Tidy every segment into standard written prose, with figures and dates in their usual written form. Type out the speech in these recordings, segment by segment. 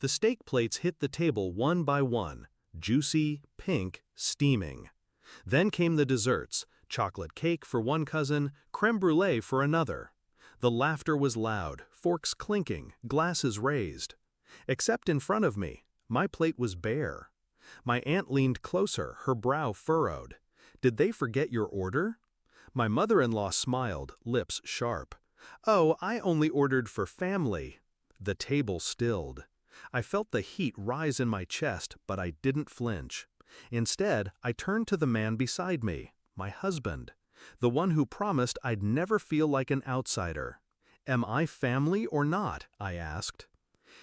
The steak plates hit the table one by one, juicy, pink, steaming. Then came the desserts, chocolate cake for one cousin, creme brulee for another. The laughter was loud, forks clinking, glasses raised. Except in front of me, my plate was bare. My aunt leaned closer, her brow furrowed. Did they forget your order? My mother-in-law smiled, lips sharp. Oh, I only ordered for family. The table stilled. I felt the heat rise in my chest, but I didn't flinch. Instead, I turned to the man beside me, my husband, the one who promised I'd never feel like an outsider. Am I family or not? I asked.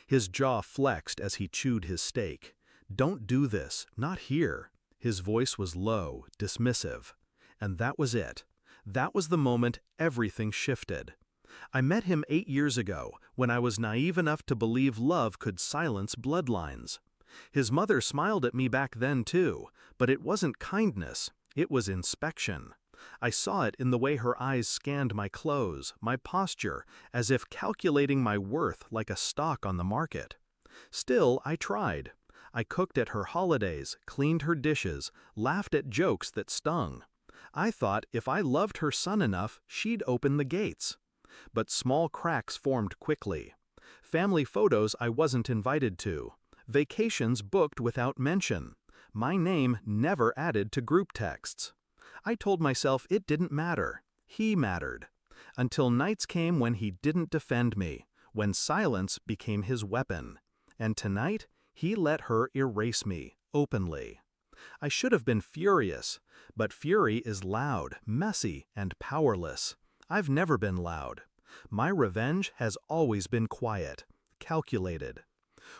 His jaw flexed as he chewed his steak. Don't do this, not here. His voice was low, dismissive. And that was it. That was the moment everything shifted. I met him 8 years ago, when I was naive enough to believe love could silence bloodlines. His mother smiled at me back then too, but it wasn't kindness, it was inspection. I saw it in the way her eyes scanned my clothes, my posture, as if calculating my worth like a stock on the market. Still, I tried. I cooked at her holidays, cleaned her dishes, laughed at jokes that stung. I thought if I loved her son enough, she'd open the gates. But small cracks formed quickly. Family photos I wasn't invited to. Vacations booked without mention. My name never added to group texts. I told myself it didn't matter. He mattered. Until nights came when he didn't defend me, when silence became his weapon. And tonight, he let her erase me, openly. I should have been furious, but fury is loud, messy, and powerless. I've never been loud. My revenge has always been quiet, calculated.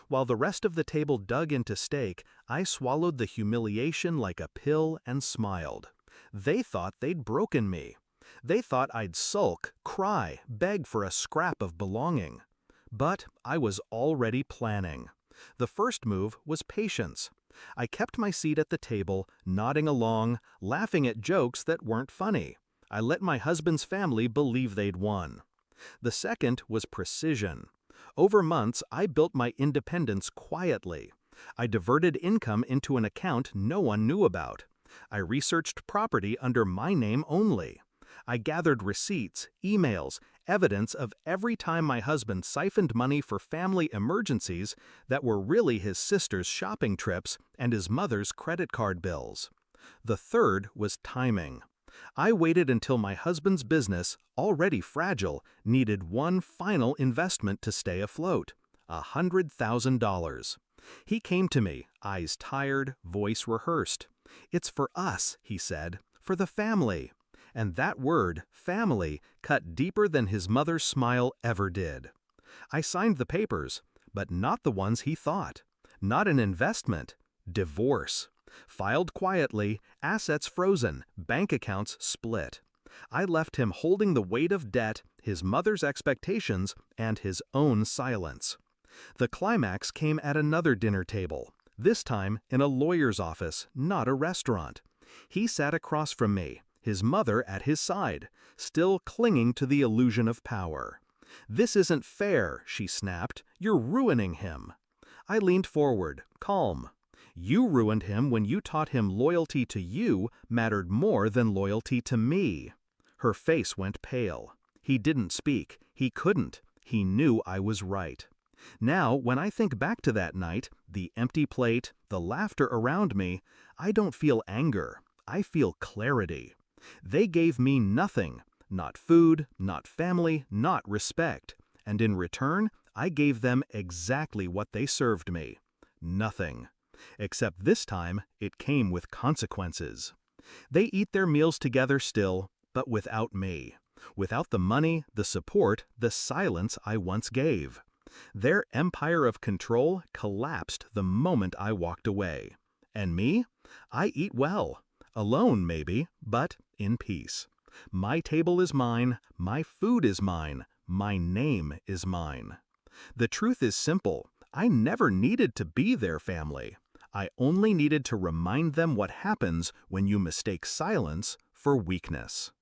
While the rest of the table dug into steak, I swallowed the humiliation like a pill and smiled. They thought they'd broken me. They thought I'd sulk, cry, beg for a scrap of belonging. But I was already planning. The first move was patience. I kept my seat at the table, nodding along, laughing at jokes that weren't funny. I let my husband's family believe they'd won. The second was precision. Over months, I built my independence quietly. I diverted income into an account no one knew about. I researched property under my name only. I gathered receipts, emails, evidence of every time my husband siphoned money for family emergencies that were really his sister's shopping trips and his mother's credit card bills. The third was timing. I waited until my husband's business, already fragile, needed one final investment to stay afloat, $100,000. He came to me, eyes tired, voice rehearsed. "It's for us," he said, "for the family." And that word, family, cut deeper than his mother's smile ever did. I signed the papers, but not the ones he thought. Not an investment. Divorce. Filed quietly, assets frozen, bank accounts split. I left him holding the weight of debt, his mother's expectations, and his own silence. The climax came at another dinner table, this time in a lawyer's office, not a restaurant. He sat across from me, his mother at his side, still clinging to the illusion of power. "This isn't fair," she snapped. "You're ruining him." I leaned forward, calm. "You ruined him when you taught him loyalty to you mattered more than loyalty to me." Her face went pale. He didn't speak. He couldn't. He knew I was right. Now, when I think back to that night, the empty plate, the laughter around me, I don't feel anger. I feel clarity. They gave me nothing. Not food, not family, not respect. And in return, I gave them exactly what they served me. Nothing. Except this time, it came with consequences. They eat their meals together still, but without me. Without the money, the support, the silence I once gave. Their empire of control collapsed the moment I walked away. And me? I eat well. Alone, maybe, but in peace. My table is mine, my food is mine, my name is mine. The truth is simple. I never needed to be their family. I only needed to remind them what happens when you mistake silence for weakness.